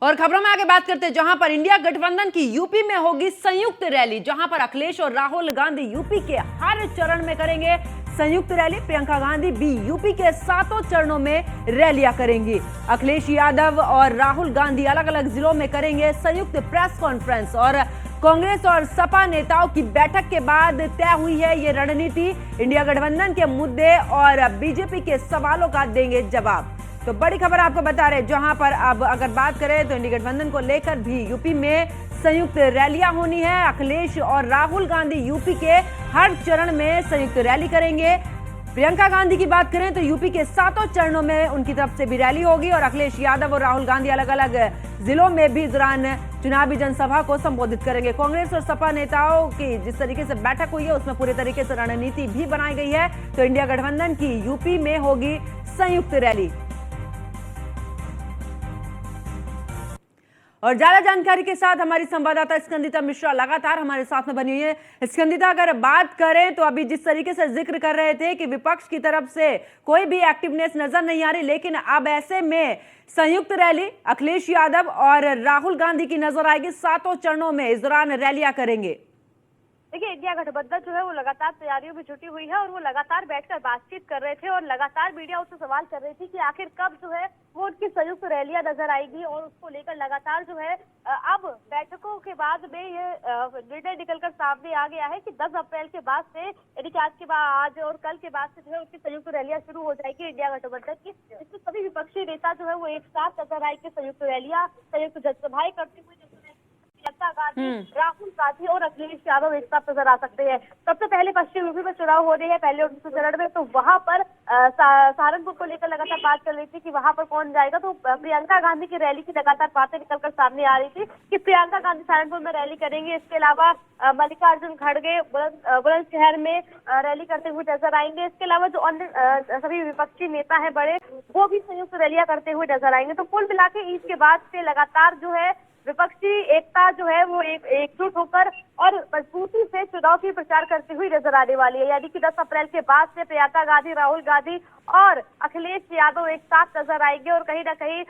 और खबरों में आगे बात करते हैं, जहां पर इंडिया गठबंधन की यूपी में होगी संयुक्त रैली, जहां पर अखिलेश और राहुल गांधी यूपी के हर चरण में करेंगे संयुक्त रैली। प्रियंका गांधी भी यूपी के 7 चरणों में रैलियां करेंगी। अखिलेश यादव और राहुल गांधी अलग अलग जिलों में करेंगे संयुक्त प्रेस कॉन्फ्रेंस। और कांग्रेस और सपा नेताओं की बैठक के बाद तय हुई है ये रणनीति। इंडिया गठबंधन के मुद्दे और बीजेपी के सवालों का देंगे जवाब। तो बड़ी खबर आपको बता रहे हैं, जहां पर अब अगर बात करें तो इंडिया गठबंधन को लेकर भी यूपी में संयुक्त रैलियां होनी है। अखिलेश और राहुल गांधी यूपी के हर चरण में संयुक्त रैली करेंगे। प्रियंका गांधी की बात करें तो यूपी के 7 चरणों में उनकी तरफ से भी रैली होगी और अखिलेश यादव और राहुल गांधी अलग अलग जिलों में भी दौरान चुनावी जनसभा को संबोधित करेंगे। कांग्रेस और सपा नेताओं की जिस तरीके से बैठक हुई है उसमें पूरे तरीके से रणनीति भी बनाई गई है। तो इंडिया गठबंधन की यूपी में होगी संयुक्त रैली। और ज्यादा जानकारी के साथ हमारी संवाददाता स्कंदिता मिश्रा लगातार हमारे साथ में बनी हुई है। स्कंदिता, अगर बात करें तो अभी जिस तरीके से जिक्र कर रहे थे कि विपक्ष की तरफ से कोई भी एक्टिवनेस नजर नहीं आ रही, लेकिन अब ऐसे में संयुक्त रैली अखिलेश यादव और राहुल गांधी की नजर आएगी 7 चरणों में, इस दौरान रैलियां करेंगे। देखिए, इंडिया गठबंधन जो है वो लगातार तैयारियों में जुटी हुई है और वो लगातार बैठकर बातचीत कर रहे थे और लगातार मीडिया उससे सवाल कर रही थी कि आखिर कब जो है वो उनकी संयुक्त रैलियां नजर आएगी। और उसको लेकर लगातार जो है अब बैठकों के बाद में ये निर्णय निकलकर सामने आ गया है कि 10 अप्रैल के बाद से, यानी कि आज और कल के बाद से जो है उनकी संयुक्त रैलियां शुरू हो जाएगी इंडिया गठबंधन की। इसमें सभी विपक्षी नेता जो है वो एक साथ नजर आएंगे, संयुक्त रैलियां, संयुक्त जनसभाएं करते हुए प्रियंका गांधी, राहुल गांधी और अखिलेश यादव एक साथ नजर आ सकते हैं। सबसे पहले पश्चिम यूपी में चुनाव हो रहे हैं पहले 19 चरण में, तो वहां पर सहारनपुर को लेकर लगातार बात चल रही थी कि वहां पर कौन जाएगा। तो प्रियंका गांधी की रैली की लगातार बातें निकलकर सामने आ रही थी कि प्रियंका गांधी सहारनपुर में रैली करेंगे। इसके अलावा मल्लिकार्जुन खड़गे बुलंदशहर में रैली करते हुए नजर आएंगे। इसके अलावा जो अन्य सभी विपक्षी नेता है बड़े, वो भी संयुक्त रैलियां करते हुए नजर आएंगे। तो कुल मिला के ईद के बाद से लगातार जो है विपक्षी एकता जो है वो एकजुट होकर और मजबूती से चुनाव की प्रचार करती हुई नजर आने वाली है। यानी कि 10 अप्रैल के बाद से प्रियंका गांधी, राहुल गांधी और अखिलेश यादव एक साथ नजर आएंगे और कहीं ना कहीं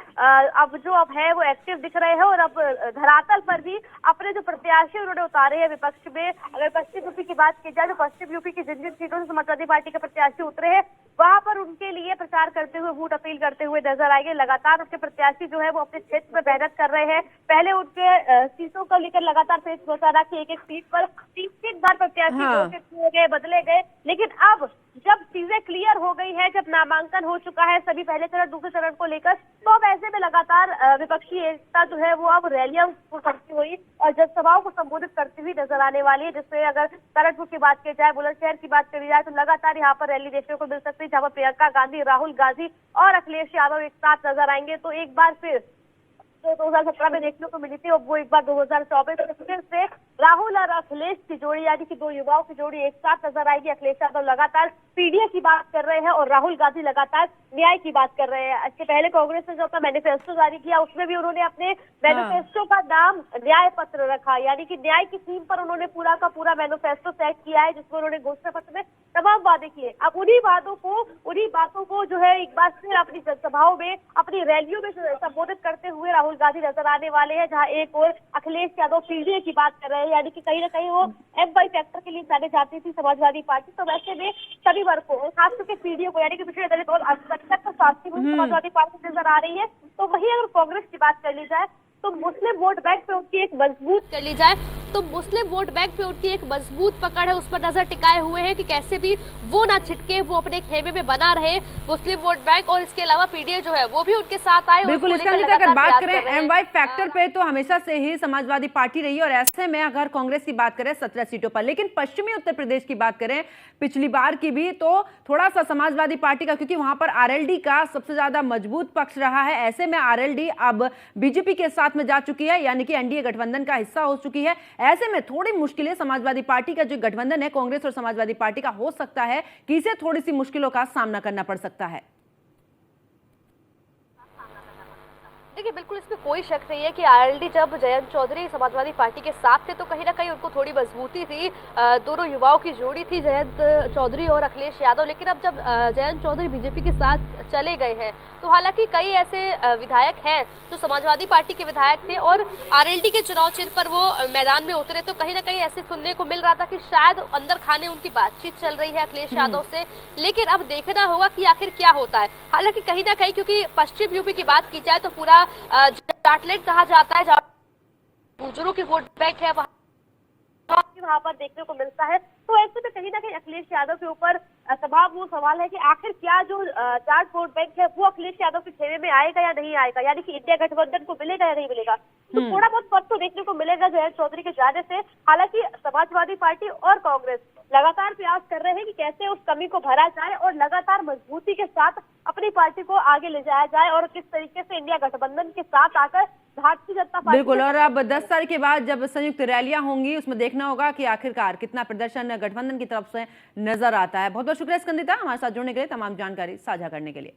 अब है वो एक्टिव दिख रहे हैं। और अब धरातल पर भी अपने जो प्रत्याशी उन्होंने उतारे हैं विपक्ष में, अगर पश्चिम यूपी की बात की जाए तो पश्चिम यूपी की जिन जिन सीटों से समाजवादी पार्टी के प्रत्याशी उतरे हैं वहां पर उनके लिए प्रचार करते हुए, वोट अपील करते हुए नजर आएंगे। लगातार उनके प्रत्याशी जो है वो अपने क्षेत्र में मेहनत कर रहे हैं। पहले उनके सीटों को लेकर लगातार पेश होता रहा कि एक सीट पर 3 बार प्रत्याशी घोषित किए गए, बदले गए। लेकिन अब जब चीजें क्लियर हो गई है, जब नामांकन हो चुका है सभी पहले चरण दूसरे चरण को लेकर, तो अब ऐसे में लगातार विपक्षी एकता जो है वो अब रैलियां करती हुई और जनसभाओं को संबोधित करती हुई नजर आने वाली है। जिससे अगर सहारनपुर की बात की जाए, बुलंदशहर की बात करी जाए, तो लगातार यहाँ पर रैली देखने को मिल सकती है जहाँ पर प्रियंका गांधी, राहुल गांधी और अखिलेश यादव एक साथ नजर आएंगे। तो एक बार फिर जो 2017 में देखने को मिली थी वो एक बार 2024 में फिर से राहुल और अखिलेश की जोड़ी, यानी कि 2 युवाओं की जोड़ी एक साथ नजर आएगी। अखिलेश यादव लगातार पीडीए की बात कर रहे हैं और राहुल गांधी लगातार न्याय की बात कर रहे हैं। इसके पहले कांग्रेस ने जो अपना मैनिफेस्टो जारी किया उसमें भी उन्होंने अपने मैनिफेस्टो का नाम न्याय पत्र रखा, यानी कि न्याय की थीम पर उन्होंने पूरा का पूरा मैनिफेस्टो सेट किया है, जिसमें उन्होंने घोषणा पत्र में तमाम वादे किए। अब उन्हीं बातों को जो है एक बार फिर अपनी जनसभाओं में, अपनी रैलियों में संबोधित करते हुए राहुल गांधी नजर आने वाले हैं। जहां एक और अखिलेश यादव पीडीए की बात कर रहे हैं, यानी कि कहीं ना कहीं वो एम फैक्टर के लिए जाने जाती थी समाजवादी पार्टी। तो वैसे में सभी वर्ग को, खास करके पीडीए को, यानी कि पिछड़े दलित और अल्पसंख्यक शास्त्री समाजवादी पार्टी नजर आ रही है। तो वही अगर कांग्रेस की बात कर ली जाए तो मुस्लिम वोट बैंक पे उनकी एक मजबूत पकड़ है, उस पर नजर टिकाए हुए हैं कि कैसे भी वो ना छिटके, वो अपने खेमे में बना रहे मुस्लिम वोट बैंक। और इसके अलावा पीडीए जो है वो भी उनके साथ आए। बिल्कुल, इसका अगर बात करें एमवाई फैक्टर पे तो हमेशा से ही समाजवादी पार्टी रही है और ऐसे में अगर कांग्रेस की बात करें 17 सीटों पर, लेकिन पश्चिमी उत्तर प्रदेश की बात करें पिछली बार की भी, तो थोड़ा सा समाजवादी पार्टी का, क्योंकि वहां पर आरएलडी का सबसे ज्यादा मजबूत पक्ष रहा है, ऐसे में आरएलडी अब बीजेपी के साथ में जा चुकी है, यानी कि एनडीए गठबंधन का हिस्सा हो चुकी है। ऐसे में थोड़ी मुश्किलें समाजवादी पार्टी का जो गठबंधन है कांग्रेस और समाजवादी पार्टी का हो सकता है कि इसे थोड़ी सी मुश्किलों का सामना करना पड़ सकता है। देखिए, बिल्कुल इसमें कोई शक नहीं है कि आरएलडी जब जयंत चौधरी समाजवादी पार्टी के साथ थे तो कहीं ना कहीं उनको थोड़ी मजबूती थी। दोनों युवाओं की जोड़ी थी, जयंत चौधरी और अखिलेश यादव। लेकिन अब जब जयंत चौधरी बीजेपी के साथ चले गए हैं तो हालांकि कई ऐसे विधायक हैं जो समाजवादी पार्टी के विधायक थे और आरएलडी के चुनाव चिन्ह पर वो मैदान में उतरे, तो कहीं ना कहीं ऐसे सुनने को मिल रहा था कि शायद अंदर खाने उनकी बातचीत चल रही है अखिलेश यादव से। लेकिन अब देखना होगा कि आखिर क्या होता है। हालांकि कहीं ना कहीं, क्योंकि पश्चिम यूपी की बात की जाए तो पूरा जाटलैंड कहा जाता है, जहाँ गुर्जरों की वोट बैंक है, वहां पर देखने को मिलता है। तो ऐसे में कहीं ना कहीं अखिलेश यादव के ऊपर सवाल वो सवाल है कि आखिर क्या जो जाट वोट बैंक है वो अखिलेश यादव के खेमे में आएगा या नहीं आएगा, यानी कि इंडिया गठबंधन को मिलेगा या नहीं मिलेगा। तो थोड़ा बहुत फर्क तो देखने को मिलेगा जयंत चौधरी के जाने से। हालांकि समाजवादी पार्टी और कांग्रेस लगातार प्रयास कर रहे हैं कि कैसे उस कमी को भरा जाए और लगातार मजबूती के साथ अपनी पार्टी को आगे ले जाया जाए और किस तरीके से इंडिया गठबंधन के साथ आकर भारतीय जनता पार्टी। बिल्कुल, और अब 10 तारीख के बाद जब संयुक्त रैलियां होंगी उसमें देखना होगा कि आखिरकार कितना प्रदर्शन गठबंधन की तरफ से नजर आता है। बहुत बहुत शुक्रिया स्कंदिता, हमारे साथ जुड़ने के लिए, तमाम जानकारी साझा करने के लिए।